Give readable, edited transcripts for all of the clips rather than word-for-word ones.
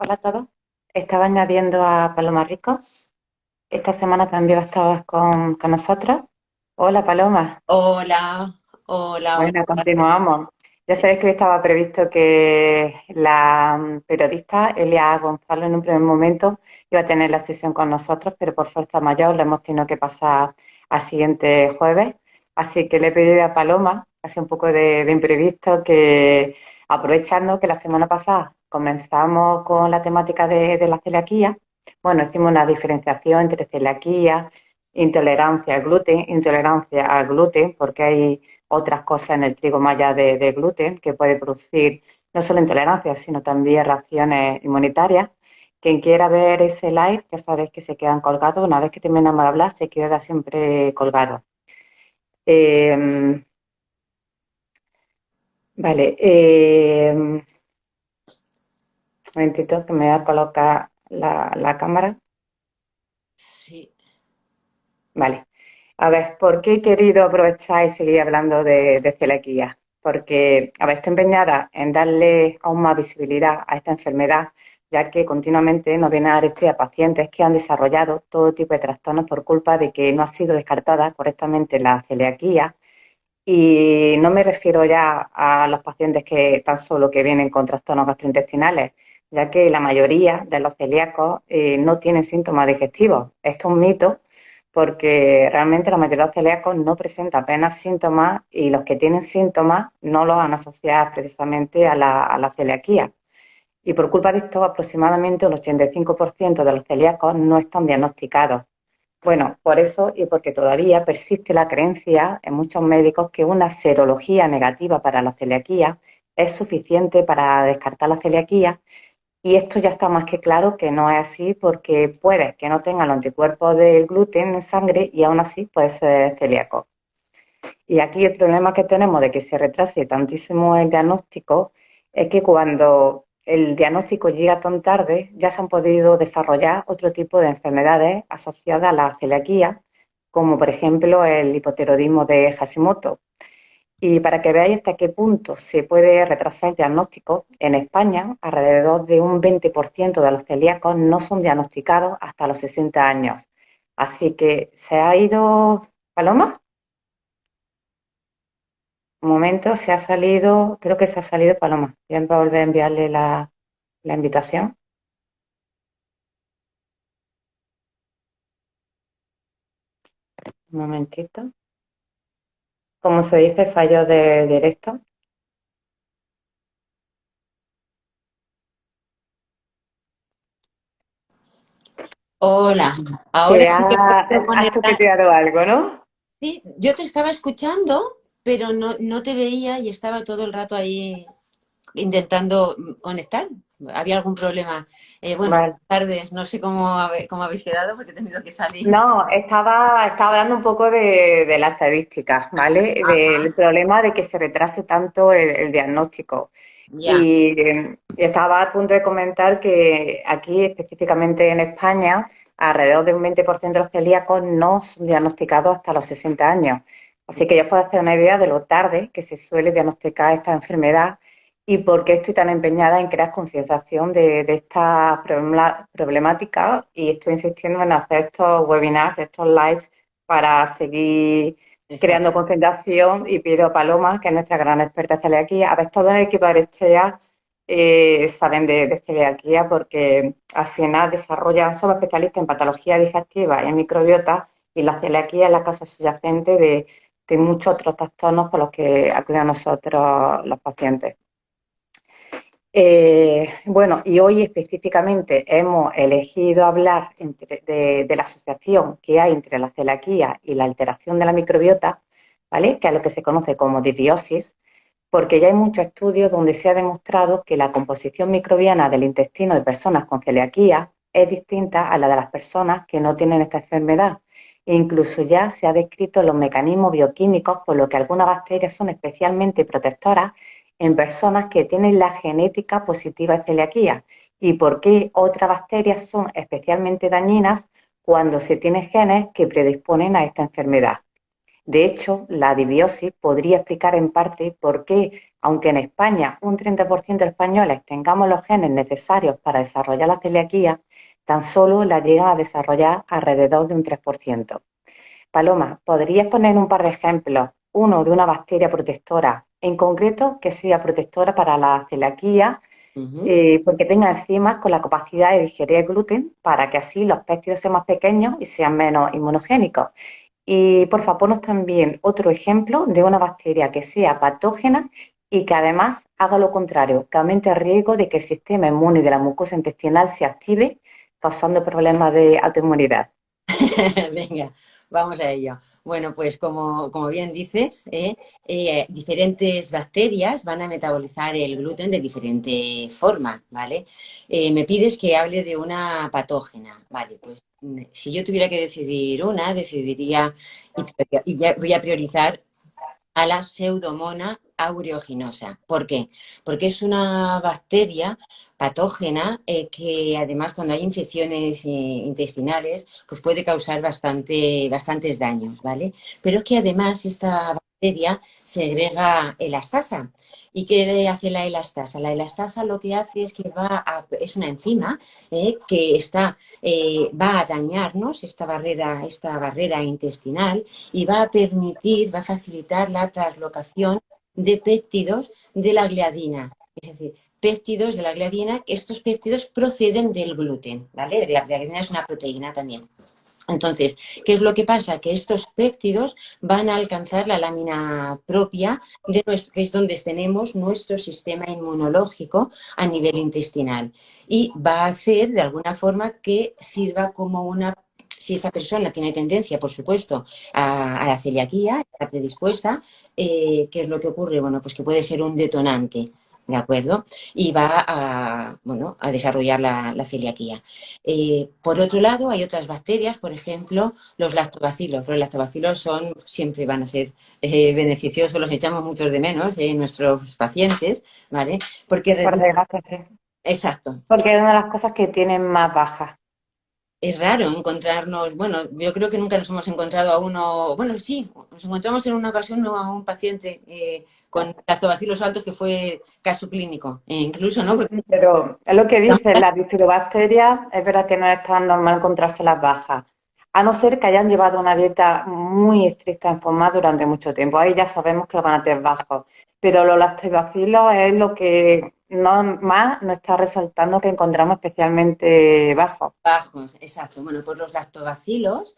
Hola a todos. Estaba añadiendo a Paloma Rico. Esta semana también estabas con nosotros. Hola Paloma. Hola, hola, buenas Bueno, tardes. continuamos. Ya sabéis que hoy estaba previsto que la periodista Elia Gonzalo en un primer momento iba a tener la sesión con nosotros, pero por fuerza mayor lo hemos tenido que pasar al siguiente jueves. Así que le he pedido a Paloma, hace un poco de imprevisto, que aprovechando que la semana pasada comenzamos con la temática de la celiaquía. Bueno, hicimos una diferenciación entre celiaquía, intolerancia al gluten, porque hay otras cosas en el trigo más allá de gluten que puede producir no solo intolerancia, sino también reacciones inmunitarias. Quien quiera ver ese live, ya sabéis que se quedan colgados. Una vez que terminamos de hablar, se queda siempre colgado. Eh, vale, un momentito que me voy a colocar la cámara. Sí. Vale. A ver, ¿por qué he querido aprovechar y seguir hablando de celiaquía? Porque, a ver, estoy empeñada en darle aún más visibilidad a esta enfermedad, ya que continuamente nos vienen a decir a pacientes que han desarrollado todo tipo de trastornos por culpa de que no ha sido descartada correctamente la celiaquía. Y no me refiero ya a los pacientes que tan solo que vienen con trastornos gastrointestinales, ya que la mayoría de los celíacos no tienen síntomas digestivos. Esto es un mito porque realmente la mayoría de los celíacos no presenta apenas síntomas y los que tienen síntomas no los van a asociar precisamente a la celiaquía. Y por culpa de esto, aproximadamente un 85% de los celíacos no están diagnosticados. Bueno, por eso y porque todavía persiste la creencia en muchos médicos que una serología negativa para la celiaquía es suficiente para descartar la celiaquía, y esto ya está más que claro que no es así, porque puede que no tenga los anticuerpos del gluten en sangre y aún así puede ser celíaco. Y aquí el problema que tenemos de que se retrase tantísimo el diagnóstico es que cuando el diagnóstico llega tan tarde, ya se han podido desarrollar otro tipo de enfermedades asociadas a la celiaquía, como por ejemplo el hipotiroidismo de Hashimoto. Y para que veáis hasta qué punto se puede retrasar el diagnóstico, en España alrededor de un 20% de los celíacos no son diagnosticados hasta los 60 años. Así que se ha ido, Paloma. Un momento, se ha salido, creo que se ha salido Paloma. Voy a volver a enviarle la invitación. Un momentito. Como se dice, fallo de directo. Hola, ahora Que sí que puedo has conectar. toqueteado algo, ¿no? Sí, yo te estaba escuchando, pero no te veía y estaba todo el rato ahí intentando conectar. ¿Había algún problema? Bueno, buenas Vale. tardes. No sé cómo habéis quedado porque he tenido que salir. No, estaba hablando un poco de las estadísticas, ¿vale? Del Ajá, problema de que se retrase tanto el diagnóstico. ya. Y estaba a punto de comentar que aquí, específicamente en España, alrededor de un 20% de los celíacos no son diagnosticados hasta los 60 años. Así que ya os puedo hacer una idea de lo tarde que se suele diagnosticar esta enfermedad y por qué estoy tan empeñada en crear concienciación de esta problemática, y estoy insistiendo en hacer estos webinars, estos lives, para seguir Exacto. creando concienciación, y pido a Paloma, que es nuestra gran experta en celiaquía. A ver, todo el equipo de Arestea saben de celiaquía porque al final somos especialistas en patología digestiva y en microbiota, y la celiaquía es la causa subyacente de muchos otros trastornos por los que acuden a nosotros los pacientes. Bueno, y hoy específicamente hemos elegido hablar de la asociación que hay entre la celiaquía y la alteración de la microbiota, ¿vale? Que es lo que se conoce como disbiosis, porque ya hay muchos estudios donde se ha demostrado que la composición microbiana del intestino de personas con celiaquía es distinta a la de las personas que no tienen esta enfermedad. E incluso ya se ha descrito los mecanismos bioquímicos por los que algunas bacterias son especialmente protectoras en personas que tienen la genética positiva de celiaquía, y por qué otras bacterias son especialmente dañinas cuando se tienen genes que predisponen a esta enfermedad. De hecho, la disbiosis podría explicar en parte por qué aunque en España un 30% de españoles tengamos los genes necesarios para desarrollar la celiaquía, tan solo la llegan a desarrollar alrededor de un 3%. Paloma, ¿podrías poner un par de ejemplos? Uno de una bacteria protectora, en concreto que sea protectora para la celiaquía, Ujú. porque tenga enzimas con la capacidad de digerir el gluten para que así los péptidos sean más pequeños y sean menos inmunogénicos. Y por favor, ponos también otro ejemplo de una bacteria que sea patógena y que además haga lo contrario, que aumente el riesgo de que el sistema inmune de la mucosa intestinal se active, causando problemas de autoinmunidad. Venga, vamos a ello. Bueno, pues como bien dices, diferentes bacterias van a metabolizar el gluten de diferente forma, ¿vale? Me pides que hable de una patógena, ¿vale? Pues si yo tuviera que decidir una, decidiría y ya voy a priorizar a la Pseudomonas aeruginosa. ¿Por qué? Porque es una bacteria patógena que además cuando hay infecciones intestinales pues puede causar bastantes daños, ¿vale? Pero es que además esta bacteria segrega elastasa. ¿Y qué hace la elastasa? La elastasa lo que hace es que es una enzima que va a dañarnos esta barrera intestinal y va a facilitar la translocación de péptidos de la gliadina. Es decir, péptidos de la gliadina, estos péptidos proceden del gluten, ¿vale? La gliadina es una proteína también. Entonces, ¿qué es lo que pasa? Que estos péptidos van a alcanzar la lámina propia, que es donde tenemos nuestro sistema inmunológico a nivel intestinal. Y va a hacer, de alguna forma, que sirva como si esta persona tiene tendencia, por supuesto, a la celiaquía, está predispuesta, ¿qué es lo que ocurre? Bueno, pues que puede ser un detonante, ¿de acuerdo? Y va bueno, a desarrollar la celiaquía. Por otro lado, hay otras bacterias, por ejemplo, los lactobacilos. Los lactobacilos siempre van a ser beneficiosos, los echamos muchos de menos en nuestros pacientes, ¿vale? Porque Por reduce. desgracia, sí. Exacto. Porque es una de las cosas que tienen más bajas. Es raro encontrarnos, bueno, yo creo que nunca nos hemos encontrado a uno, bueno, sí, nos encontramos en una ocasión a un paciente con lactobacilos altos que fue caso clínico, incluso, ¿no? Sí, Porque sí, pero es lo que dicen, las bifidobacterias, es verdad que no es tan normal encontrarse las bajas, a no ser que hayan llevado una dieta muy estricta en forma durante mucho tiempo. Ahí ya sabemos que lo van a tener bajos. Pero los lactobacilos es lo que más nos está resaltando que encontramos especialmente bajos. bajos, exacto. Bueno, pues los lactobacilos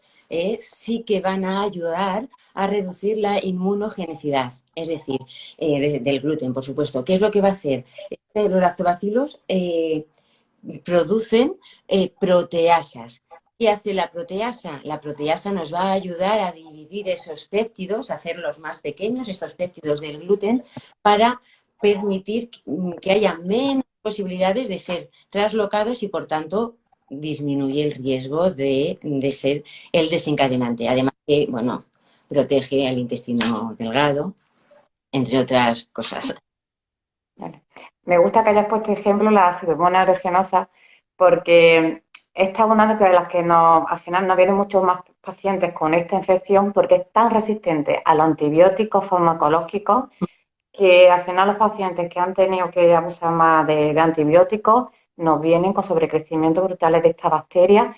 sí que van a ayudar a reducir la inmunogenicidad, es decir, del gluten, por supuesto. ¿Qué es lo que va a hacer? Los lactobacilos producen proteasas. ¿Qué hace la proteasa? La proteasa nos va a ayudar a dividir esos péptidos, a hacerlos más pequeños, estos péptidos del gluten, para permitir que haya menos posibilidades de ser traslocados y, por tanto, disminuye el riesgo de ser el desencadenante. Además que, bueno, protege al intestino delgado, entre otras cosas. Vale. Me gusta que hayas puesto ejemplo la Pseudomonas aeruginosa porque esta es una de las que al final nos vienen muchos más pacientes con esta infección porque es tan resistente a los antibióticos farmacológicos que al final los pacientes que han tenido que abusar más de antibióticos nos vienen con sobrecrecimientos brutales de esta bacteria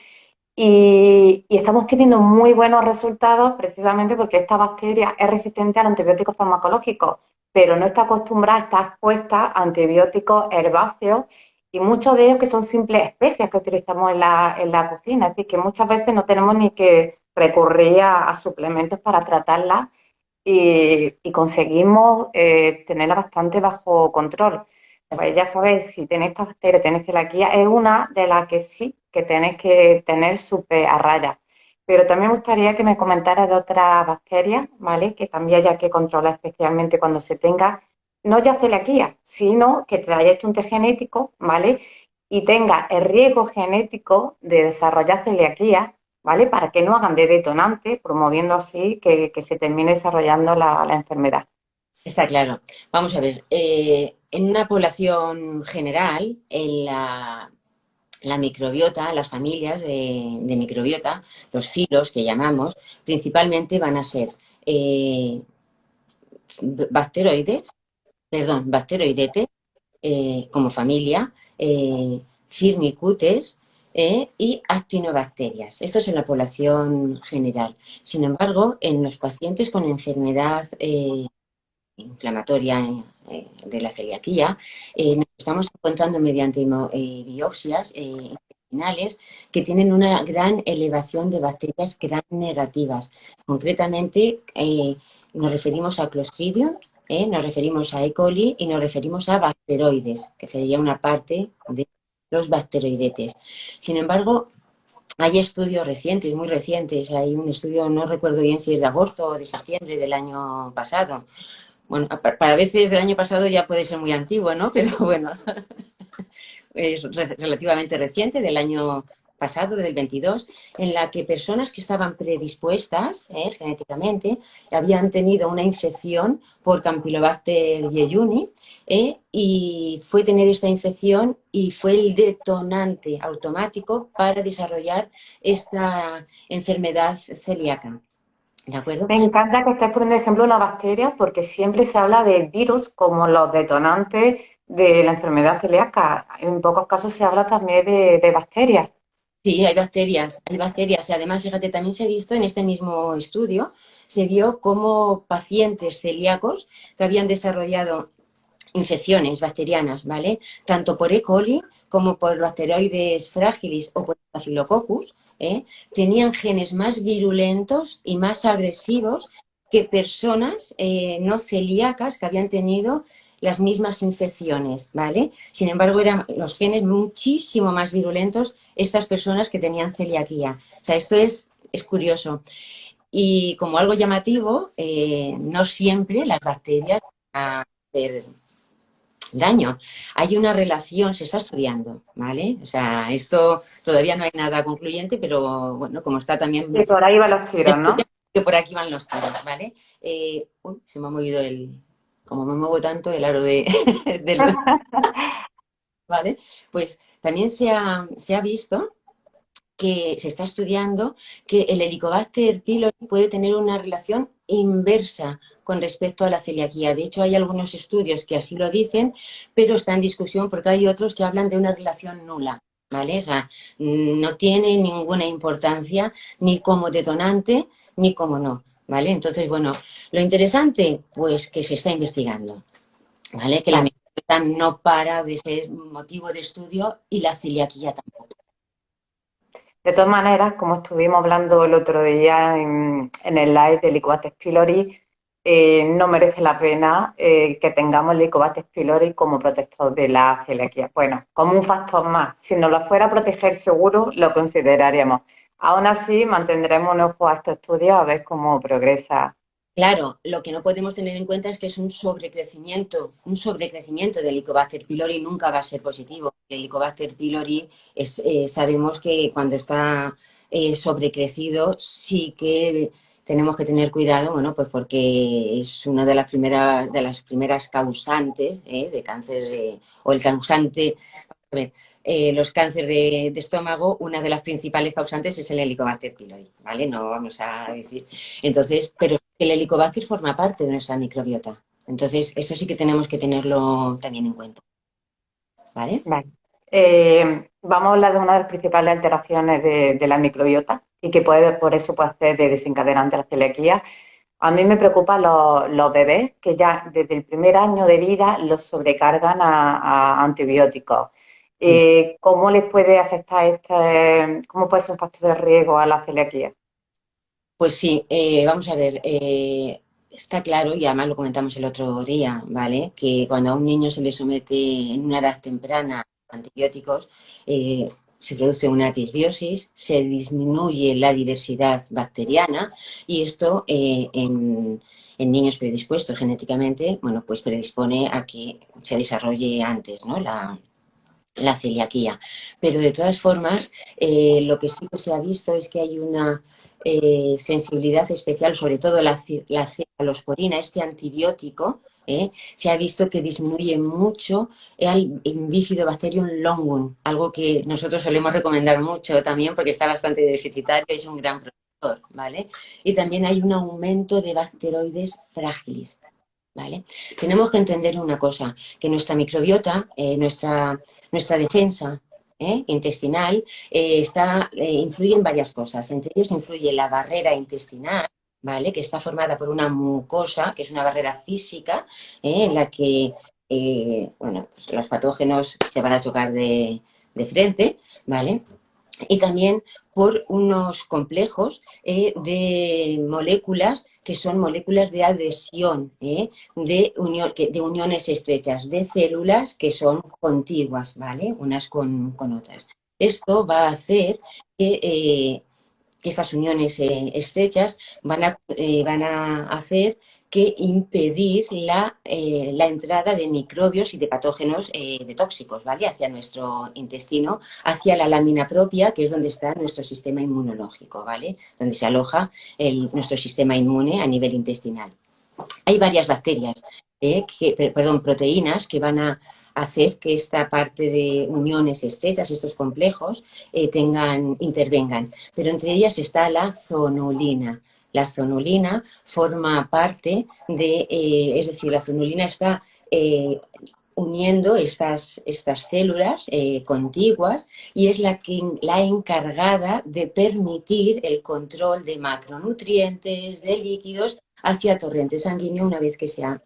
y estamos teniendo muy buenos resultados precisamente porque esta bacteria es resistente al antibiótico farmacológico, pero no está acostumbrada, está expuesta a antibióticos herbáceos y muchos de ellos que son simples especias que utilizamos en la cocina. Es decir, que muchas veces no tenemos ni que recurrir a suplementos para tratarla y conseguimos tenerla bastante bajo control. Pues ya sabéis, si tenéis esta bacteria, tenéis celiaquía, es una de las que sí que tenéis que tener súper a raya. Pero también me gustaría que me comentaras de otras bacterias, ¿vale? Que también haya que controlar especialmente cuando se tenga, no ya celiaquía, sino que te haya hecho un test genético, ¿vale? Y tenga el riesgo genético de desarrollar celiaquía, ¿vale? Para que no hagan de detonante, promoviendo así que se termine desarrollando la enfermedad. Está claro. Vamos a ver, en una población general, la microbiota, las familias de microbiota, los filos que llamamos, principalmente van a ser bacteroides, perdón, Bacteroidetes, como familia, Firmicutes y actinobacterias. Esto es en la población general. Sin embargo, en los pacientes con enfermedad inflamatoria de la celiaquía, nos estamos encontrando mediante biopsias intestinales que tienen una gran elevación de bacterias gram negativas. Concretamente, nos referimos a Clostridium, nos referimos a E. coli y nos referimos a bacteroides, que sería una parte de los bacteroidetes. Sin embargo, hay estudios recientes, muy recientes. Hay un estudio, no recuerdo bien si es de agosto o de septiembre del año pasado. Bueno, para veces del año pasado ya puede ser muy antiguo, ¿no? Pero bueno, es relativamente reciente, del año pasado, del 22, en la que personas que estaban predispuestas genéticamente habían tenido una infección por Campylobacter jejuni y fue tener esta infección y fue el detonante automático para desarrollar esta enfermedad celíaca. ¿De acuerdo? Me encanta que estés poniendo ejemplo una bacteria porque siempre se habla de virus como los detonantes de la enfermedad celíaca. En pocos casos se habla también de bacterias. Sí, hay bacterias, hay bacterias. Y además, fíjate, también se ha visto en este mismo estudio, se vio como pacientes celíacos que habían desarrollado infecciones bacterianas, ¿vale? Tanto por E. coli como por bacteroides frágiles o por Staphylococcus, tenían genes más virulentos y más agresivos que personas no celíacas que habían tenido las mismas infecciones, ¿vale? Sin embargo, eran los genes muchísimo más virulentos estas personas que tenían celiaquía. O sea, esto es curioso. Y como algo llamativo, no siempre las bacterias van a hacer daño. Hay una relación, se está estudiando, ¿vale? O sea, esto todavía no hay nada concluyente, pero bueno, como está también Y por ahí van los tiros, ¿no? que por aquí van los tiros, ¿vale? Uy, se me ha movido como me muevo tanto, el aro del, ¿vale? Pues también se ha visto que se está estudiando que el Helicobacter pylori puede tener una relación inversa con respecto a la celiaquía. De hecho, hay algunos estudios que así lo dicen, pero está en discusión porque hay otros que hablan de una relación nula, ¿vale? O sea, no tiene ninguna importancia ni como detonante ni como no, ¿vale? Entonces, bueno, lo interesante, pues que se está investigando, ¿vale? Que la Vale. microbiota no para de ser motivo de estudio y la celiaquía tampoco. De todas maneras, como estuvimos hablando el otro día en el live de Helicobacter pylori, no merece la pena que tengamos Helicobacter pylori como protector de la celiaquía. Bueno, como un factor más. Si nos lo fuera a proteger seguro, lo consideraríamos. Aún así, mantendremos un ojo a estos estudios a ver cómo progresa. Claro, lo que no podemos tener en cuenta es que es un sobrecrecimiento del Helicobacter pylori nunca va a ser positivo. El Helicobacter pylori sabemos que cuando está sobrecrecido sí que tenemos que tener cuidado, bueno, pues porque es una de las primeras causantes de cáncer o el causante, a ver, los cánceres de estómago, una de las principales causantes es el Helicobacter pylori, ¿vale? No vamos a decir. Entonces, pero el Helicobacter forma parte de nuestra microbiota. Entonces, eso sí que tenemos que tenerlo también en cuenta, ¿vale? Vale. Vamos a hablar de una de las principales alteraciones de la microbiota y que por eso puede hacer de desencadenante la celiaquía. A mí me preocupan los bebés que ya desde el primer año de vida los sobrecargan a antibióticos. ¿Cómo les puede afectar cómo puede ser un factor de riesgo a la celiaquía? Pues sí, vamos a ver, está claro, y además lo comentamos el otro día, ¿vale? Que cuando a un niño se le somete en una edad temprana a antibióticos, se produce una disbiosis, se disminuye la diversidad bacteriana y esto en niños predispuestos genéticamente, bueno, pues predispone a que se desarrolle antes, ¿no? La celiaquía. Pero de todas formas, lo que sí que se ha visto es que hay una sensibilidad especial, sobre todo la cefalosporina, este antibiótico, se ha visto que disminuye mucho el Bifidobacterium longum, algo que nosotros solemos recomendar mucho también porque está bastante deficitario y es un gran protector, ¿vale? Y también hay un aumento de bacteroides frágiles. ¿vale? Tenemos que entender una cosa, que nuestra microbiota, nuestra defensa intestinal, influye en varias cosas. Entre ellos influye la barrera intestinal, ¿vale? Que está formada por una mucosa, que es una barrera física, en la que bueno, pues los patógenos se van a chocar de frente, ¿vale? Y también por unos complejos de moléculas que son moléculas de adhesión, de uniones estrechas, de células que son contiguas, ¿vale? Unas con otras. Esto va a hacer que estas uniones estrechas van a hacer que impedir la entrada de microbios y de patógenos de tóxicos, ¿vale? Hacia nuestro intestino, hacia la lámina propia, que es donde está nuestro sistema inmunológico, ¿vale? Donde se aloja nuestro sistema inmune a nivel intestinal. Hay varias bacterias, proteínas que van a hacer que esta parte de uniones estrechas, estos complejos, intervengan. Pero entre ellas está la zonulina. La zonulina forma parte es decir, la zonulina está uniendo estas células contiguas y es la encargada de permitir el control de macronutrientes, de líquidos hacia torrente sanguíneo una vez que se ha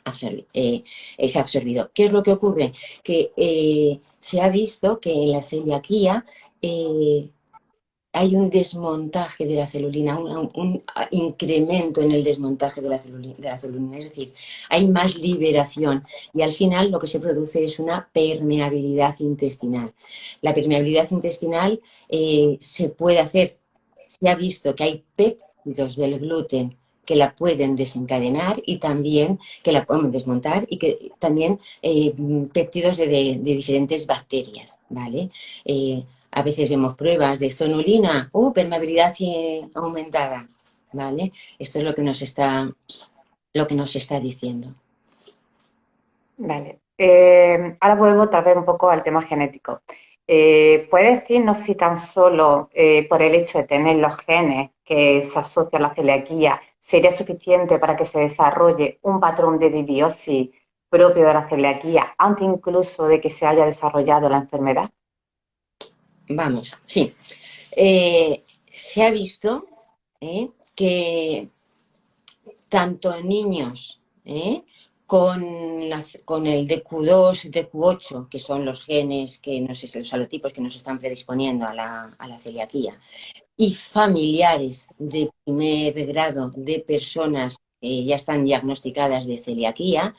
absorbido. ¿Qué es lo que ocurre? Que se ha visto que en la celiaquía hay un desmontaje de la celulina, un incremento en el desmontaje de la celulina, es decir, hay más liberación y al final lo que se produce es una permeabilidad intestinal. La permeabilidad intestinal se puede hacer, se ha visto que hay péptidos del gluten que la pueden desencadenar y también que la pueden desmontar y que también péptidos de diferentes bacterias, ¿vale? A veces vemos pruebas de zonulina, permeabilidad aumentada, ¿vale? Esto es lo que nos está diciendo. Vale. Ahora vuelvo otra vez un poco al tema genético. ¿Puede decirnos si tan solo por el hecho de tener los genes que se asocian a la celiaquía sería suficiente para que se desarrolle un patrón de disbiosis propio de la celiaquía antes incluso de que se haya desarrollado la enfermedad? Vamos, sí. Se ha visto que tanto en niños con el DQ2, DQ8, que son los genes, los alotipos que nos están predisponiendo a la celiaquía, y familiares de primer grado de personas que ya están diagnosticadas de celiaquía,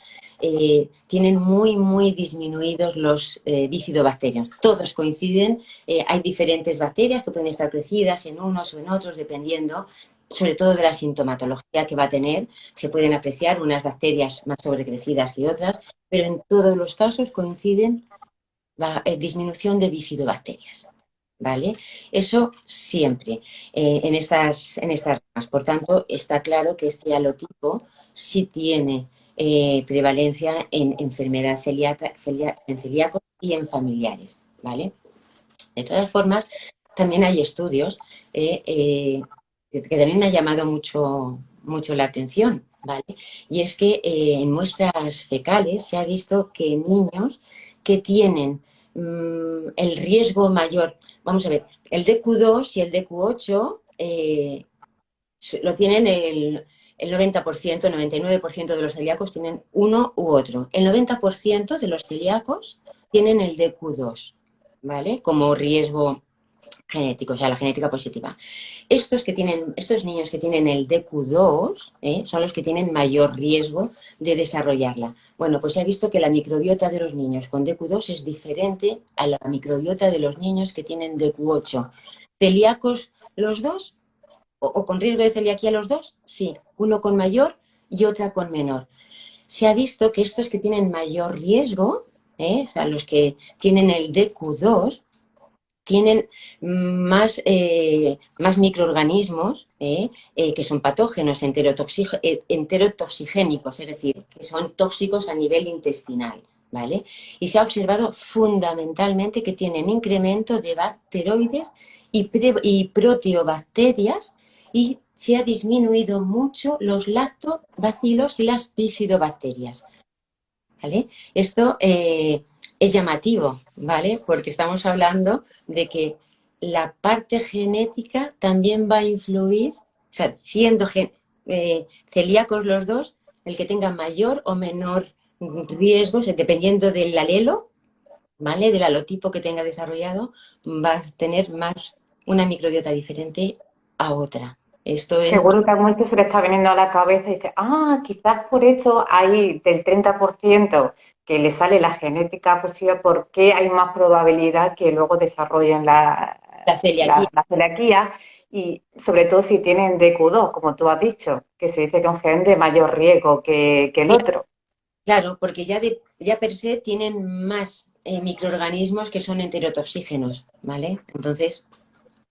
tienen muy disminuidos los bifidobacterios. Todos coinciden, hay diferentes bacterias que pueden estar crecidas en unos o en otros, dependiendo sobre todo de la sintomatología que va a tener. Se pueden apreciar unas bacterias más sobrecrecidas que otras, pero en todos los casos coinciden la disminución de bifidobacterias. ¿Vale? Eso siempre en estas ramas. Por tanto, está claro que este halotipo sí tiene prevalencia en enfermedad en celíacos y en familiares, ¿vale? De todas formas, también hay estudios que también me ha llamado mucho la atención, ¿vale? Y es que en muestras fecales se ha visto que niños que tienen el riesgo mayor, vamos a ver, el DQ2 y el DQ8 lo tienen el 90%, 99% de los celíacos tienen uno u otro. El 90% de los celíacos tienen el DQ2, ¿vale? Como riesgo genético, o sea, la genética positiva. Estos niños que tienen el DQ2 son los que tienen mayor riesgo de desarrollarla. Bueno, pues se ha visto que la microbiota de los niños con DQ2 es diferente a la microbiota de los niños que tienen DQ8. ¿Celíacos los dos? ¿O con riesgo de celiaquía los dos? Sí, uno con mayor y otra con menor. Se ha visto que estos que tienen mayor riesgo, o sea, los que tienen el DQ2, tienen más microorganismos que son patógenos enterotoxigénicos, es decir, que son tóxicos a nivel intestinal, ¿vale? Y se ha observado fundamentalmente que tienen incremento de bacteroides y proteobacterias y se ha disminuido mucho los lactobacilos y las bifidobacterias, ¿vale? Esto es llamativo, ¿vale? Porque estamos hablando de que la parte genética también va a influir, o sea, siendo celíacos los dos, el que tenga mayor o menor riesgo, o sea, dependiendo del alelo, ¿vale? Del alotipo que tenga desarrollado, va a tener más una microbiota diferente a otra. Esto es, Seguro que a muchos se le está viniendo a la cabeza y dice, quizás por eso hay del 30% que le sale la genética positiva, porque hay más probabilidad que luego desarrollen la celiaquía. la celiaquía y sobre todo si tienen DQ2, como tú has dicho, que se dice que es un gen de mayor riesgo que el otro. Claro, porque ya per se tienen más microorganismos que son enterotoxígenos, ¿vale? Entonces,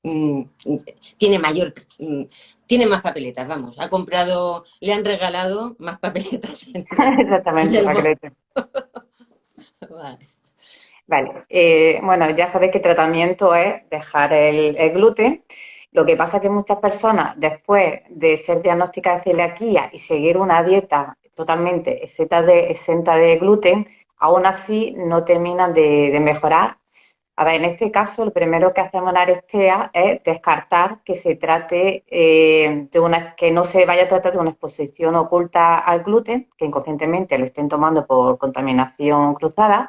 mm, tiene mayor, tiene más papeletas, vamos. Ha comprado, le han regalado más papeletas en Exactamente, el bolso. paquete. Vale. Vale, bueno, ya sabéis que el tratamiento es dejar el gluten. Lo que pasa es que muchas personas, después de ser diagnosticadas de celiaquía y seguir una dieta totalmente exenta de gluten, aún así no terminan de mejorar. A ver, en este caso, lo primero que hacemos en Arestea es descartar que se trate que no se vaya a tratar de una exposición oculta al gluten, que inconscientemente lo estén tomando por contaminación cruzada.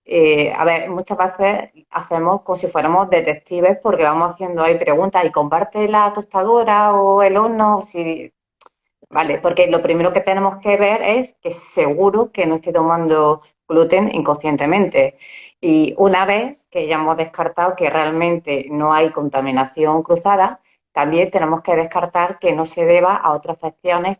eh, a ver, muchas veces hacemos como si fuéramos detectives porque vamos haciendo ahí preguntas y comparte la tostadora o el horno, si, vale, porque lo primero que tenemos que ver es que seguro que no estoy tomando gluten inconscientemente. Y una vez que ya hemos descartado que realmente no hay contaminación cruzada, también tenemos que descartar que no se deba a otras afecciones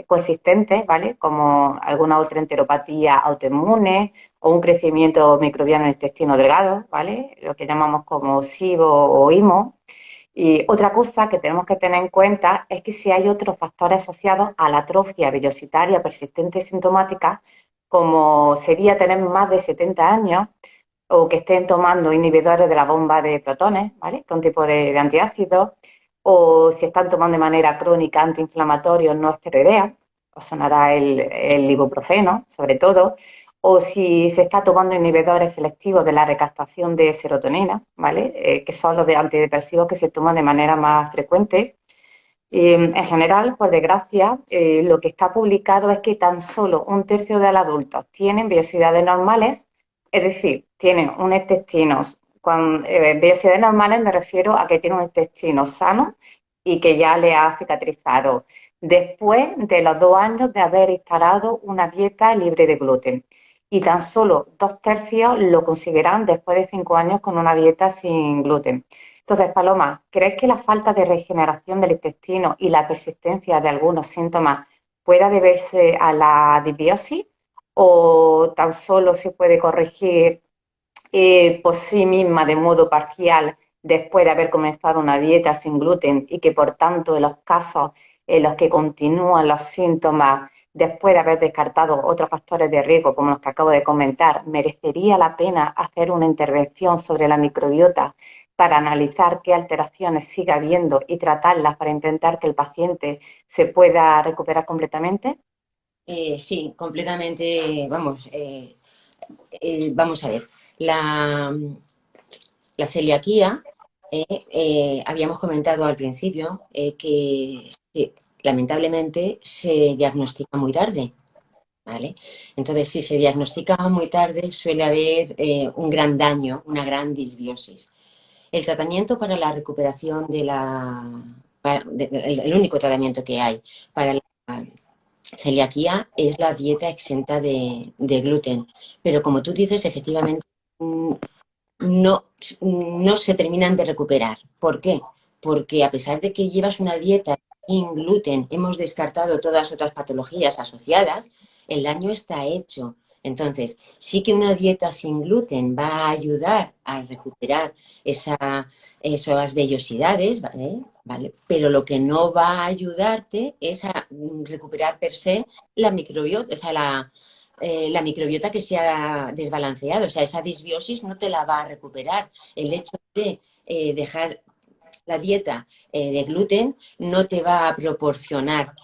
coexistentes, ¿vale? Como alguna otra enteropatía autoinmune o un crecimiento microbiano en el intestino delgado, ¿vale? Lo que llamamos como SIBO o IMO. Y otra cosa que tenemos que tener en cuenta es que si hay otros factores asociados a la atrofia vellositaria persistente y sintomática, como sería tener más de 70 años o que estén tomando inhibidores de la bomba de protones, ¿vale? Que es un tipo de antiácido, o si están tomando de manera crónica antiinflamatorios no esteroideos, os sonará el ibuprofeno, sobre todo, o si se está tomando inhibidores selectivos de la recaptación de serotonina, ¿vale? Que son los de antidepresivos que se toman de manera más frecuente. En general, por desgracia, lo que está publicado es que tan solo un tercio de los adultos tienen vellosidades normales, es decir, tienen un intestino, con vellosidades normales me refiero a que tienen un intestino sano y que ya le ha cicatrizado después de los 2 años de haber instalado una dieta libre de gluten. Y tan solo 2 tercios lo conseguirán después de 5 años con una dieta sin gluten. Entonces, Paloma, ¿crees que la falta de regeneración del intestino y la persistencia de algunos síntomas pueda deberse a la disbiosis o tan solo se puede corregir por sí misma de modo parcial después de haber comenzado una dieta sin gluten y que por tanto en los casos en los que continúan los síntomas después de haber descartado otros factores de riesgo como los que acabo de comentar, merecería la pena hacer una intervención sobre la microbiota para analizar qué alteraciones sigue habiendo y tratarlas para intentar que el paciente se pueda recuperar completamente? Sí, completamente, vamos, vamos a ver. La celiaquía, habíamos comentado al principio que lamentablemente se diagnostica muy tarde, ¿vale? Entonces, si se diagnostica muy tarde, suele haber un gran daño, una gran disbiosis. El tratamiento para la recuperación el único tratamiento que hay para la celiaquía es la dieta exenta de gluten. Pero como tú dices, efectivamente, mm, no, no se terminan de recuperar. ¿Por qué? Porque a pesar de que llevas una dieta sin gluten, hemos descartado todas las otras patologías asociadas, el daño está hecho. Entonces, sí que una dieta sin gluten va a ayudar a recuperar esas vellosidades, ¿vale? ¿Vale? Pero lo que no va a ayudarte es a recuperar per se la microbiota, o sea, la microbiota que se ha desbalanceado. O sea, esa disbiosis no te la va a recuperar. El hecho de dejar la dieta de gluten no te va a proporcionar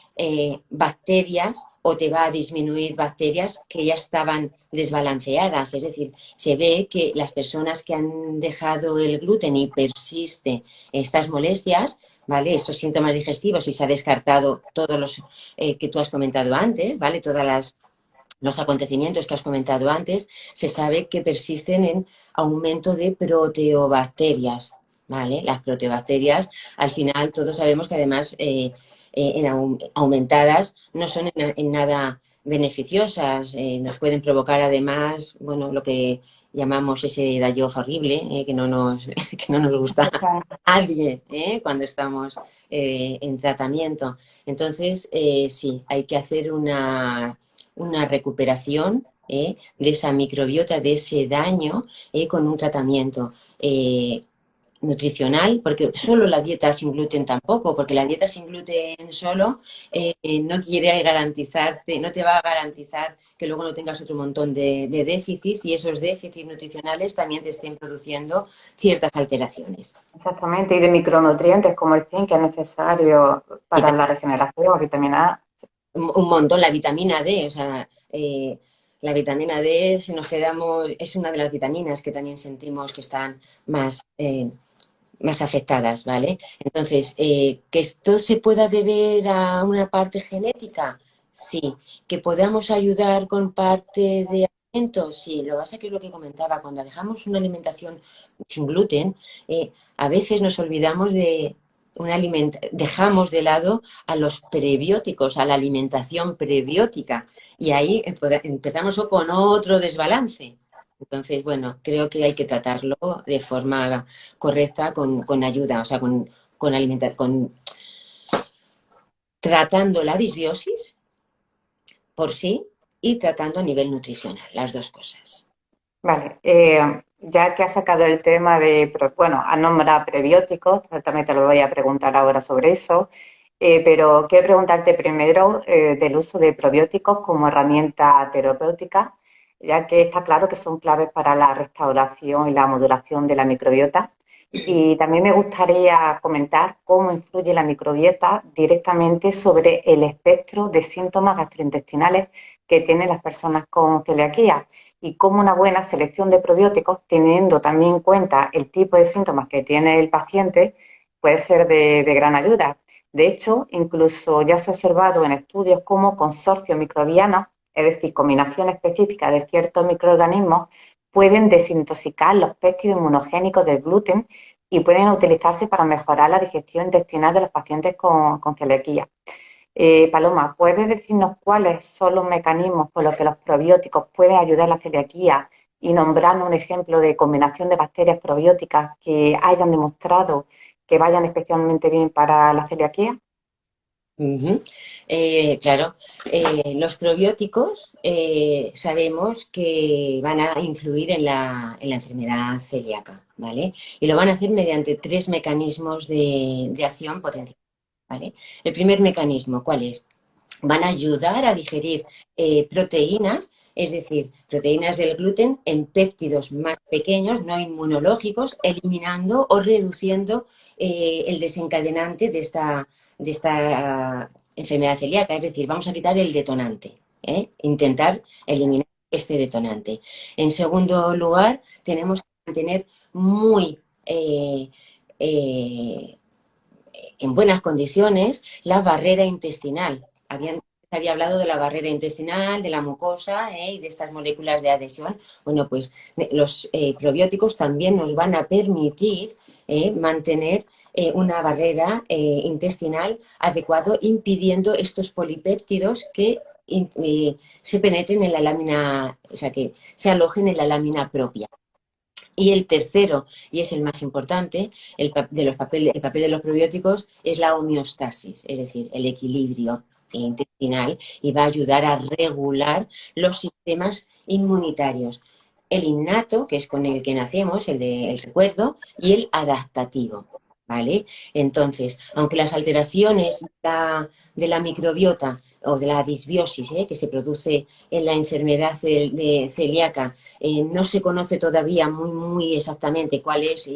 bacterias o te va a disminuir bacterias que ya estaban desbalanceadas. Es decir, se ve que las personas que han dejado el gluten y persiste estas molestias, ¿vale? Estos síntomas digestivos y se ha descartado todos los que tú has comentado antes, ¿vale? Los acontecimientos que has comentado antes, se sabe que persisten en aumento de proteobacterias, ¿vale? Las proteobacterias, al final, todos sabemos que además aumentadas no son en nada beneficiosas, nos pueden provocar además, bueno, lo que llamamos ese daño horrible, que no nos gusta a nadie cuando estamos en tratamiento. Entonces, sí, hay que hacer una recuperación de esa microbiota, de ese daño, con un tratamiento nutricional, porque solo la dieta sin gluten tampoco, porque la dieta sin gluten solo no quiere garantizarte, no te va a garantizar que luego no tengas otro montón de déficits y esos déficits nutricionales también te estén produciendo ciertas alteraciones. Exactamente, y de micronutrientes como el zinc, que es necesario Y para la regeneración, vitamina A. un montón, la vitamina D, o sea, la vitamina D, si nos quedamos, es una de las vitaminas que también sentimos que están más afectadas, ¿vale? Entonces, que esto se pueda deber a una parte genética, sí. Que podamos ayudar con parte de alimentos, sí. Lo que pasa es que es lo que comentaba, cuando dejamos una alimentación sin gluten, a veces nos olvidamos de dejamos de lado a los prebióticos, a la alimentación prebiótica, y ahí empezamos con otro desbalance. Entonces, bueno, creo que hay que tratarlo de forma correcta con ayuda, o sea, tratando la disbiosis por sí y tratando a nivel nutricional, las dos cosas. Vale, ya que has sacado el tema bueno, has nombrado prebióticos, también te lo voy a preguntar ahora sobre eso, pero quiero preguntarte primero del uso de probióticos como herramienta terapéutica, ya que está claro que son claves para la restauración y la modulación de la microbiota. Y también me gustaría comentar cómo influye la microbiota directamente sobre el espectro de síntomas gastrointestinales que tienen las personas con celiaquía y cómo una buena selección de probióticos, teniendo también en cuenta el tipo de síntomas que tiene el paciente, puede ser de gran ayuda. De hecho, incluso ya se ha observado en estudios como consorcios microbianos, es decir, combinaciones específicas de ciertos microorganismos, pueden desintoxicar los péptidos inmunogénicos del gluten y pueden utilizarse para mejorar la digestión intestinal de los pacientes con celiaquía. Paloma, ¿puedes decirnos cuáles son los mecanismos por los que los probióticos pueden ayudar a la celiaquía y nombrarnos un ejemplo de combinación de bacterias probióticas que hayan demostrado que vayan especialmente bien para la celiaquía? Ujú. Claro, los probióticos sabemos que van a influir en la enfermedad celíaca, ¿vale? Y lo van a hacer mediante tres mecanismos de acción potencial, ¿vale? El primer mecanismo, ¿cuál es? Van a ayudar a digerir proteínas, es decir, proteínas del gluten en péptidos más pequeños, no inmunológicos, eliminando o reduciendo el desencadenante de esta enfermedad celíaca. Es decir, vamos a quitar el detonante, intentar eliminar este detonante. En segundo lugar, tenemos que mantener muy eh, en buenas condiciones la barrera intestinal. Se había hablado de la barrera intestinal, de la mucosa y de estas moléculas de adhesión. Bueno, pues los probióticos también nos van a permitir mantener una barrera intestinal adecuada, impidiendo estos polipéptidos que se penetren en la lámina, o sea, que se alojen en la lámina propia. Y el tercero, y es el más importante, el papel de los probióticos es la homeostasis, es decir, el equilibrio intestinal, y va a ayudar a regular los sistemas inmunitarios. El innato, que es con el que nacemos, el del recuerdo, y el adaptativo. ¿Vale? Entonces, aunque las alteraciones de la microbiota o de la disbiosis que se produce en la enfermedad celíaca no se conoce todavía muy, muy exactamente cuál es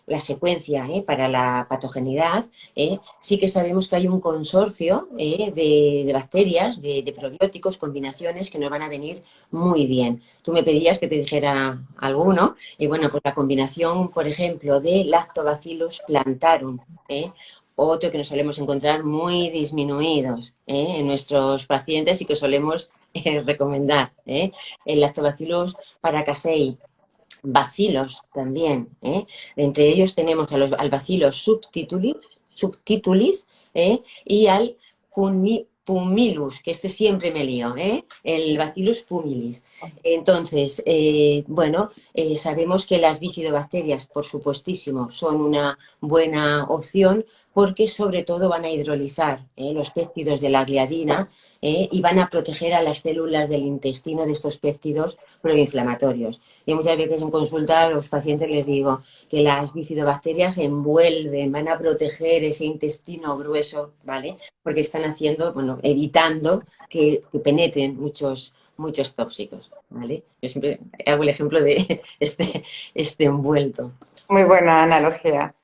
la secuencia para la patogenidad, sí que sabemos que hay un consorcio de bacterias, de probióticos, combinaciones que nos van a venir muy bien. Tú me pedías que te dijera alguno, y bueno, pues la combinación, por ejemplo, de Lactobacillus plantarum, otro que nos solemos encontrar muy disminuidos en nuestros pacientes y que solemos recomendar, el Lactobacillus paracasei, bacilos también. Entre ellos tenemos al bacillus subtitulis y al pumilus, que este siempre me lío, el bacillus pumilis. Entonces, bueno, sabemos que las bifidobacterias, por supuestísimo, son una buena opción porque sobre todo van a hidrolizar los péptidos de la gliadina y van a proteger a las células del intestino de estos péptidos proinflamatorios. Y muchas veces en consulta a los pacientes les digo que las bifidobacterias envuelven, van a proteger ese intestino grueso, ¿vale? Porque están haciendo, bueno, evitando que penetren muchos tóxicos, ¿vale? Yo siempre hago el ejemplo de este envuelto. Muy buena analogía.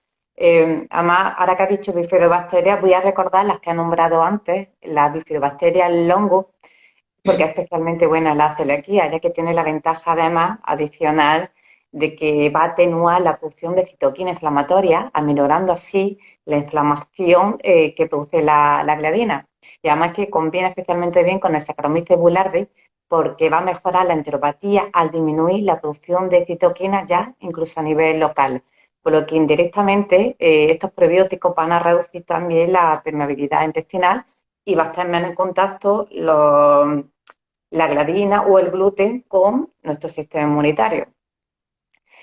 Además, ahora que has dicho bifidobacterias, voy a recordar las que he nombrado antes, las bifidobacterias longo, porque es especialmente buena la celiaquía, ya que tiene la ventaja además adicional de que va a atenuar la producción de citoquina inflamatoria, aminorando así la inflamación que produce la gliadina. Y además que conviene especialmente bien con el Saccharomyces boulardii porque va a mejorar la enteropatía al disminuir la producción de citoquinas ya incluso a nivel local. Por lo que indirectamente estos probióticos van a reducir también la permeabilidad intestinal y va a estar menos en contacto la gliadina o el gluten con nuestro sistema inmunitario.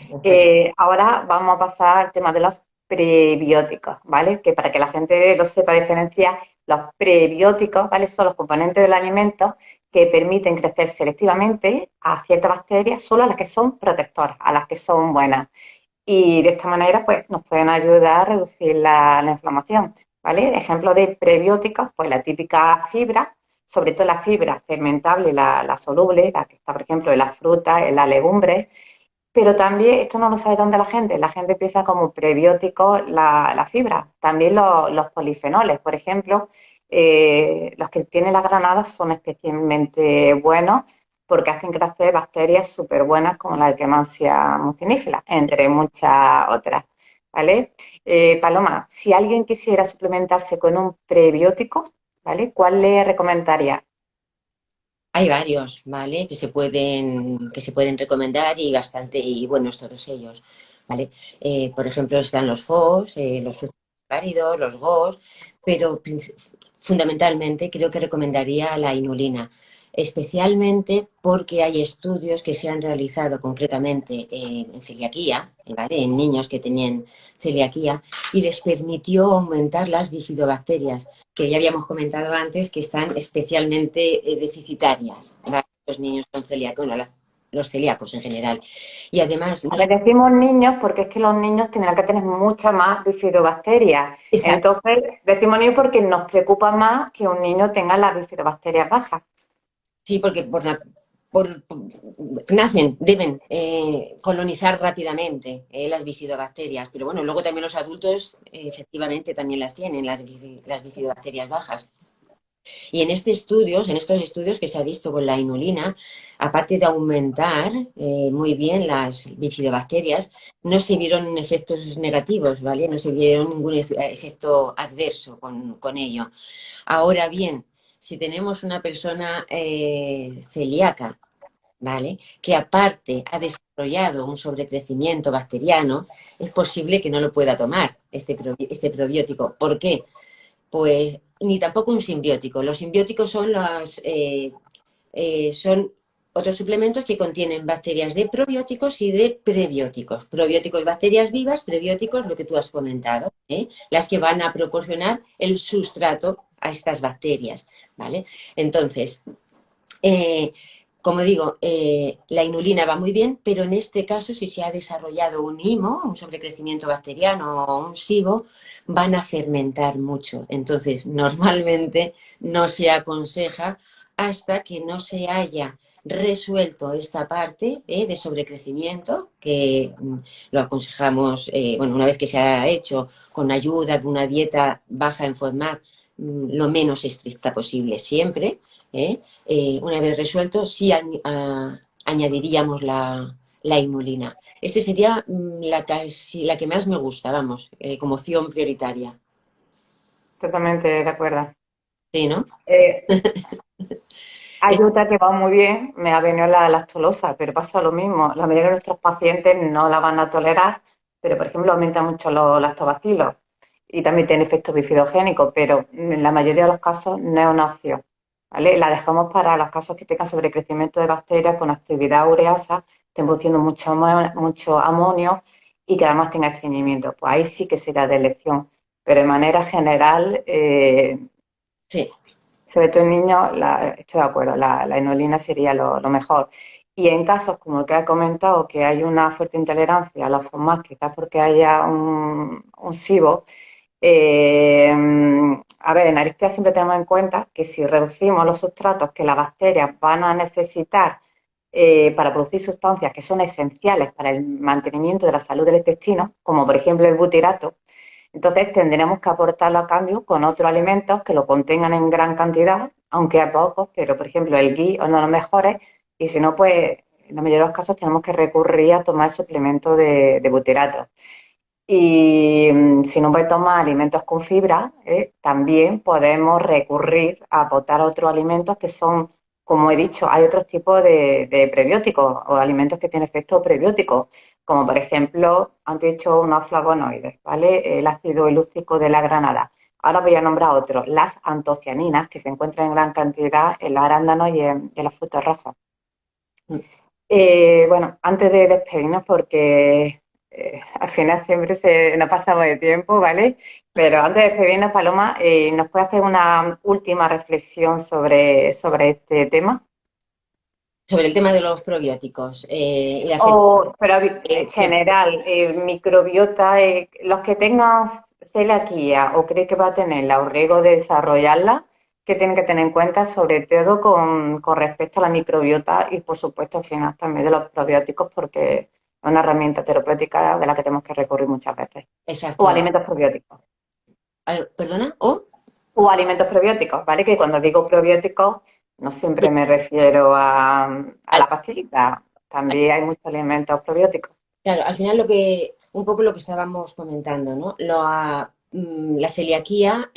Perfecto. Ahora vamos a pasar al tema de los prebióticos, ¿vale? Que para que la gente lo sepa diferenciar, los prebióticos, ¿vale? Son los componentes del alimento que permiten crecer selectivamente a ciertas bacterias, solo a las que son protectoras, a las que son buenas. Y de esta manera, pues, nos pueden ayudar a reducir la inflamación, ¿vale? Ejemplos de prebióticos, pues la típica fibra, sobre todo la fibra fermentable, la soluble, la que está, por ejemplo, en las frutas, en las legumbres, pero también, esto no lo sabe tanta la gente piensa como prebiótico la fibra, también los polifenoles, por ejemplo, los que tienen las granadas son especialmente buenos porque hacen crecer bacterias súper buenas como la Escherichia mucinifera, entre muchas otras, ¿vale? Paloma, si alguien quisiera suplementarse con un prebiótico, ¿vale? ¿Cuál le recomendaría? Hay varios, ¿vale? Que se pueden recomendar y bastante, y buenos todos ellos, ¿vale? Por ejemplo, están los FOS, los frutos áridos, los GOS, pero fundamentalmente creo que recomendaría la inulina, especialmente porque hay estudios que se han realizado concretamente en celiaquía, ¿vale? En niños que tenían celiaquía, y les permitió aumentar las bifidobacterias que ya habíamos comentado antes, que están especialmente deficitarias, ¿vale? Los niños con celíacos, bueno, los celíacos en general. Y además, A ver, decimos niños porque es que los niños tienen que tener mucha más bifidobacterias. exacto, Entonces, decimos niños porque nos preocupa más que un niño tenga las bifidobacterias bajas. sí, porque nacen, deben colonizar rápidamente las bifidobacterias, pero bueno, luego también los adultos efectivamente también las tienen, las bifidobacterias bajas. Y en estos estudios que se ha visto con la inulina, aparte de aumentar muy bien las bifidobacterias, no se vieron efectos negativos, ¿vale? No se vieron ningún efecto adverso con ello. Ahora bien, si tenemos una persona celíaca, ¿vale? Que aparte ha desarrollado un sobrecrecimiento bacteriano, es posible que no lo pueda tomar este probiótico. ¿Por qué? Pues ni tampoco un simbiótico. Los simbióticos son otros suplementos que contienen bacterias de probióticos y de prebióticos. Probióticos, bacterias vivas, prebióticos, lo que tú has comentado, las que van a proporcionar el sustrato a estas bacterias, ¿vale? Entonces, eh, como digo, la inulina va muy bien, pero en este caso, si se ha desarrollado un IMO, un sobrecrecimiento bacteriano o un SIBO, van a fermentar mucho. Entonces, normalmente no se aconseja hasta que no se haya resuelto esta parte de sobrecrecimiento, que lo aconsejamos, bueno, una vez que se ha hecho con ayuda de una dieta baja en FODMAP, lo menos estricta posible siempre, una vez resuelto, sí añadiríamos la inulina. Esa sería la que más me gusta, vamos, como opción prioritaria. Totalmente de acuerdo. Sí, ¿no? Eh, Hay Es- otra que va muy bien, me ha venido la lactulosa, pero pasa lo mismo. La mayoría de nuestros pacientes no la van a tolerar, pero por ejemplo aumenta mucho los lactobacilos y también tiene efectos bifidogénicos, pero en la mayoría de los casos no es una opción, ¿vale? La dejamos para los casos que tengan sobrecrecimiento de bacterias con actividad ureasa, estén produciendo mucho amonio y que además tenga estreñimiento. Pues ahí sí que será de elección, pero de manera general sí, sobre todo en niños, estoy de acuerdo, la inulina sería lo mejor. Y en casos como el que ha comentado, que hay una fuerte intolerancia a la FODMAP, quizás porque haya un SIBO, a ver, en Aristea siempre tenemos en cuenta que si reducimos los sustratos que las bacterias van a necesitar para producir sustancias que son esenciales para el mantenimiento de la salud del intestino, como por ejemplo el butirato, entonces tendremos que aportarlo a cambio con otros alimentos que lo contengan en gran cantidad, aunque a pocos, pero por ejemplo el ghee es uno de los mejores y si no, pues en la mayoría de los casos tenemos que recurrir a tomar suplementos de butirato. Y si no puede tomar alimentos con fibra, también podemos recurrir a aportar otros alimentos que son, como he dicho, hay otros tipos de prebióticos o alimentos que tienen efectos prebióticos, como por ejemplo, antes he dicho unos flavonoides, ¿vale? El ácido ilúcico de la granada. Ahora voy a nombrar otros, las antocianinas, que se encuentran en gran cantidad en los arándanos y en los frutos rojos. Bueno, antes de despedirnos, porque al final siempre nos pasamos de tiempo, ¿vale? Pero antes de despedirnos, Paloma, ¿nos puede hacer una última reflexión sobre este tema? sobre el tema de los probióticos y la Pero en general, microbiota, los que tengan celiaquía o cree que va a tenerla o riesgo de desarrollarla, que tienen que tener en cuenta, sobre todo con respecto a la microbiota y, por supuesto, al final también de los probióticos, porque es una herramienta terapéutica de la que tenemos que recurrir muchas veces. O exacto. alimentos probióticos. ¿Perdona? ¿O? O alimentos probióticos, ¿vale? Que cuando digo probióticos, no siempre me refiero a la pastillita. También hay muchos alimentos probióticos. Claro, al final un poco lo que estábamos comentando, ¿no? La celiaquía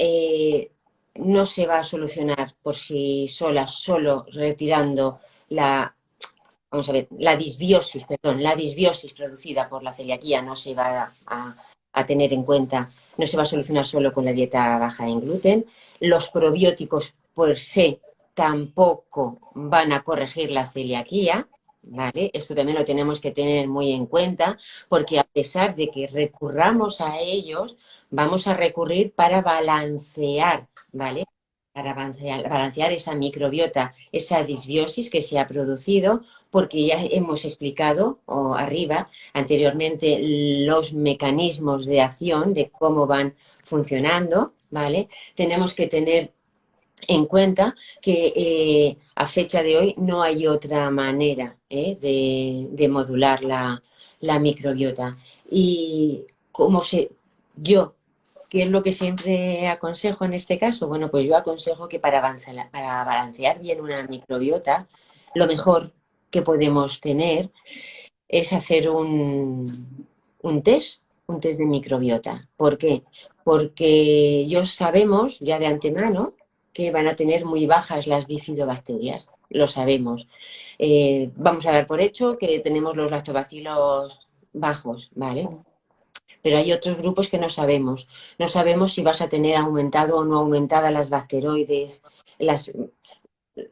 no se va a solucionar por sí sola, solo retirando vamos a ver, la disbiosis producida por la celiaquía no se va a tener en cuenta, no se va a solucionar solo con la dieta baja en gluten. Los probióticos por se tampoco van a corregir la celiaquía, ¿vale? Esto también lo tenemos que tener muy en cuenta, porque a pesar de que recurramos a ellos, vamos a recurrir para balancear, ¿vale? Para balancear esa microbiota, esa disbiosis que se ha producido, porque ya hemos explicado arriba anteriormente los mecanismos de acción, de cómo van funcionando, ¿vale? Tenemos que tener en cuenta que a fecha de hoy no hay otra manera de modular la microbiota. Y como yo, ¿qué es lo que siempre aconsejo en este caso? Bueno, pues yo aconsejo que para balancear bien una microbiota, lo mejor que podemos tener es hacer un test de microbiota. ¿Por qué? Porque ya sabemos ya de antemano que van a tener muy bajas las bifidobacterias, lo sabemos. Vamos a dar por hecho que tenemos los lactobacilos bajos, ¿vale? Pero hay otros grupos que no sabemos. No sabemos si vas a tener aumentado o no aumentadas las bacteroides,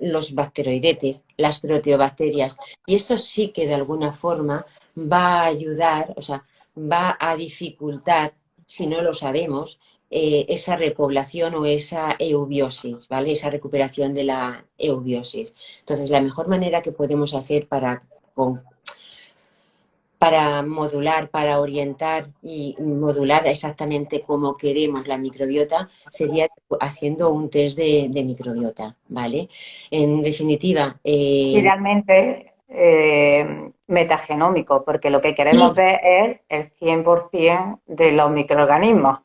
los bacteroidetes, las proteobacterias. Y esto sí que de alguna forma va a ayudar, o sea, va a dificultar, si no lo sabemos, esa repoblación o esa eubiosis, ¿vale? Esa recuperación de la eubiosis. Entonces, la mejor manera que podemos hacer para modular, para orientar y modular exactamente como queremos la microbiota, sería haciendo un test de microbiota, ¿vale? En definitiva, Idealmente metagenómico, porque lo que queremos sí, ver es el 100% de los microorganismos.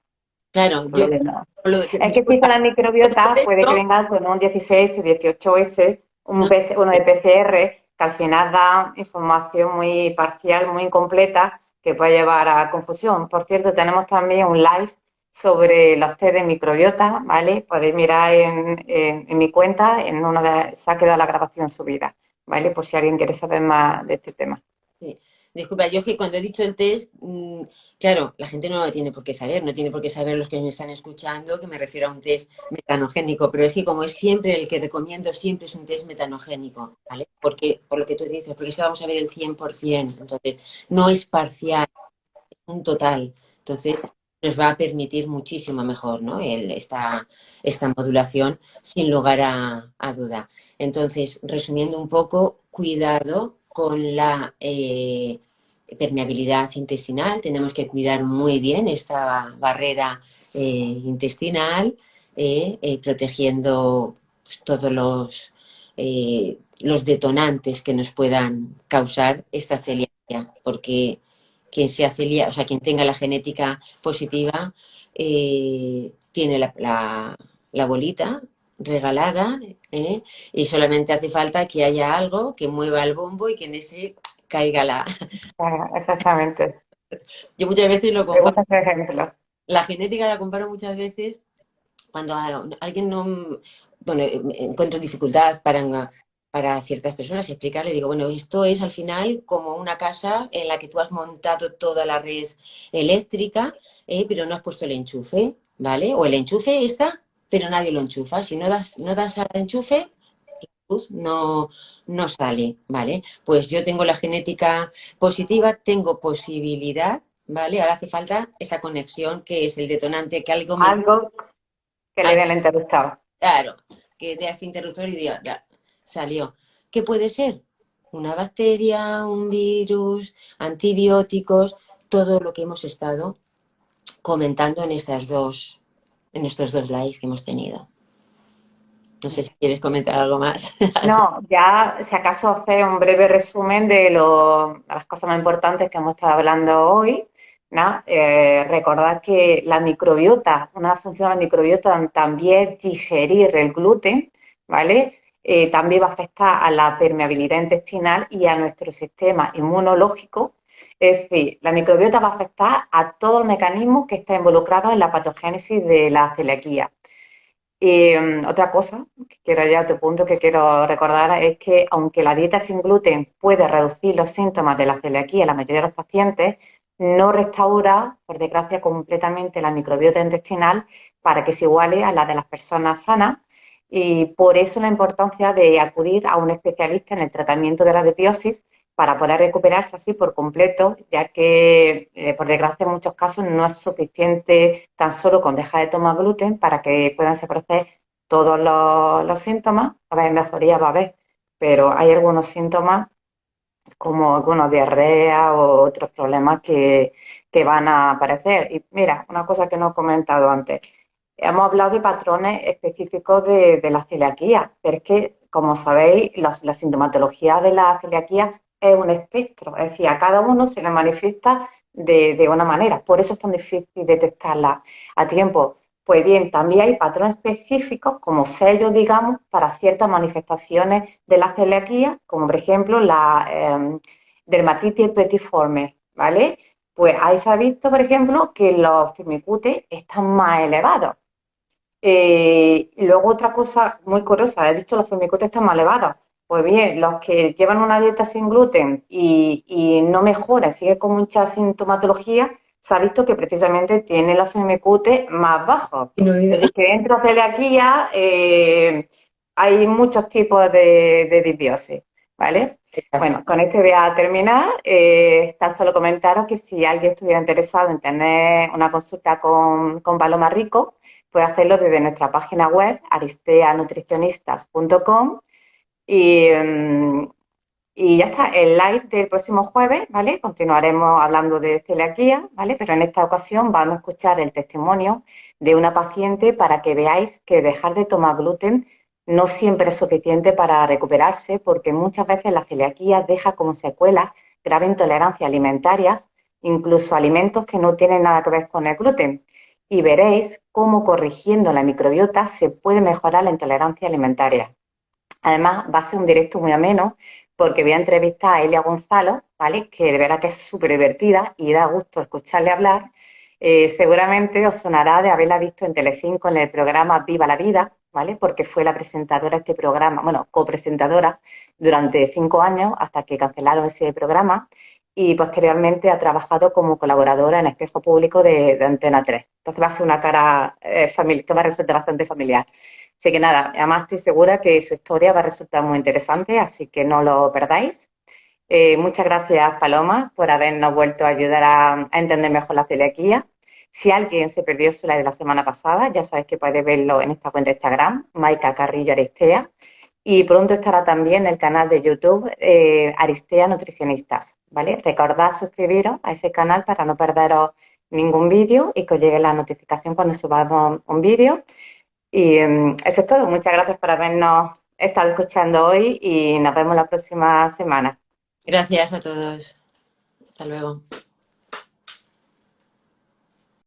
claro, yo Porque no. Es que si disculpa, con la microbiota puede que esto, venga con un 16 y 18S, no, uno de PCR, que al final da información muy parcial, muy incompleta, que puede llevar a confusión. Por cierto, tenemos también un live sobre los test de microbiota, ¿vale? Podéis mirar en mi cuenta, se ha quedado la grabación subida, ¿vale? Por si alguien quiere saber más de este tema. sí. Disculpa, yo es que cuando he dicho el test, claro, la gente no lo tiene por qué saber, no tiene por qué saber los que me están escuchando que me refiero a un test metanogénico, pero es que como es siempre el que recomiendo siempre es un test metanogénico, ¿vale? Porque, por lo que tú dices, porque es que vamos a ver el 100%, entonces no es parcial, es un total, entonces nos va a permitir muchísimo mejor, ¿no? Esta modulación sin lugar a duda. Entonces, resumiendo un poco, cuidado con la permeabilidad intestinal. Tenemos que cuidar muy bien esta barrera intestinal, protegiendo pues, todos los detonantes que nos puedan causar esta celiaquía, porque quien sea celíaco, o sea, quien tenga la genética positiva, tiene la bolita regalada, y solamente hace falta que haya algo que mueva el bombo y que en ese caiga la... Exactamente. Yo muchas veces lo Me comparo, gusta ese ejemplo. la genética la comparo muchas veces cuando alguien no, bueno, encuentro dificultad para ciertas personas explicarle, digo, bueno, esto es al final como una casa en la que tú has montado toda la red eléctrica, pero no has puesto el enchufe, ¿vale? O el enchufe está, pero nadie lo enchufa. Si no das al enchufe, luz no sale, ¿vale? Pues yo tengo la genética positiva, tengo posibilidad, ¿vale? Ahora hace falta esa conexión que es el detonante, que algo me... Algo que le dé la interruptor. Claro, que de ese interruptor y diga, ya, salió. ¿Qué puede ser? Una bacteria, un virus, antibióticos, todo lo que hemos estado comentando en estos dos lives que hemos tenido. No sé si quieres comentar algo más. No, ya si acaso hacer un breve resumen de las cosas más importantes que hemos estado hablando hoy. ¿No? Recordad que la microbiota, una función de la microbiota también es digerir el gluten, ¿vale? También va a afectar a la permeabilidad intestinal y a nuestro sistema inmunológico. Es decir, la microbiota va a afectar a todo el mecanismo que está involucrado en la patogénesis de la celiaquía. Y otra cosa que quiero ya otro punto que quiero recordar es que aunque la dieta sin gluten puede reducir los síntomas de la celiaquía en la mayoría de los pacientes, no restaura, por desgracia, completamente la microbiota intestinal para que se iguale a la de las personas sanas. Y por eso la importancia de acudir a un especialista en el tratamiento de la desbiosis para poder recuperarse así por completo, ya que, por desgracia, en muchos casos no es suficiente tan solo con dejar de tomar gluten para que puedan desaparecer todos los síntomas. A ver, mejoría va a haber, pero hay algunos síntomas como algunos diarrea o otros problemas que van a aparecer. Y mira, una cosa que no he comentado antes. Hemos hablado de patrones específicos de la celiaquía, pero es que, como sabéis, la sintomatología de la celiaquía es un espectro, es decir, a cada uno se le manifiesta de una manera, por eso es tan difícil detectarla a tiempo. Pues bien, también hay patrones específicos como sellos, digamos, para ciertas manifestaciones de la celiaquía, como por ejemplo la dermatitis petiforme, ¿vale? Pues ahí se ha visto, por ejemplo, que los firmicutes están más elevados. Y luego otra cosa muy curiosa, he dicho los firmicutes están más elevados. Pues bien, los que llevan una dieta sin gluten y no mejoran, sigue con mucha sintomatología, se ha visto que precisamente tienen los firmicutes más bajos. Es decir, que dentro de celiaquía hay muchos tipos de disbiosis, ¿vale? Exacto. Bueno, con esto voy a terminar. Tan solo comentaros que si alguien estuviera interesado en tener una consulta con Paloma Rico, puede hacerlo desde nuestra página web aristeanutricionistas.com y Y ya está, el live del próximo jueves, ¿vale? Continuaremos hablando de celiaquía, ¿vale? Pero en esta ocasión vamos a escuchar el testimonio de una paciente para que veáis que dejar de tomar gluten no siempre es suficiente para recuperarse, porque muchas veces la celiaquía deja como secuela graves intolerancias alimentarias, incluso alimentos que no tienen nada que ver con el gluten. Y veréis cómo corrigiendo la microbiota se puede mejorar la intolerancia alimentaria. Además, va a ser un directo muy ameno porque voy a entrevistar a Elia Gonzalo, ¿vale? Que de verdad que es súper divertida y da gusto escucharle hablar. Seguramente os sonará de haberla visto en Telecinco en el programa Viva la Vida, ¿vale? Porque fue la presentadora de este programa, bueno, copresentadora durante 5 años hasta que cancelaron ese programa y posteriormente ha trabajado como colaboradora en Espejo Público de Antena 3. Entonces va a ser una cara que va a resultar bastante familiar. Así que nada, además estoy segura que su historia va a resultar muy interesante, así que no lo perdáis. Muchas gracias, Paloma, por habernos vuelto a ayudar a entender mejor la celiaquía. Si alguien se perdió su live de la semana pasada, ya sabéis que podéis verlo en esta cuenta de Instagram, Maika Carrillo Aristea. Y pronto estará también el canal de YouTube Aristea Nutricionistas, ¿vale? Recordad suscribiros a ese canal para no perderos ningún vídeo y que os llegue la notificación cuando subamos un vídeo. Y eso es todo. Muchas gracias por habernos estado escuchando hoy y nos vemos la próxima semana. Gracias a todos. Hasta luego.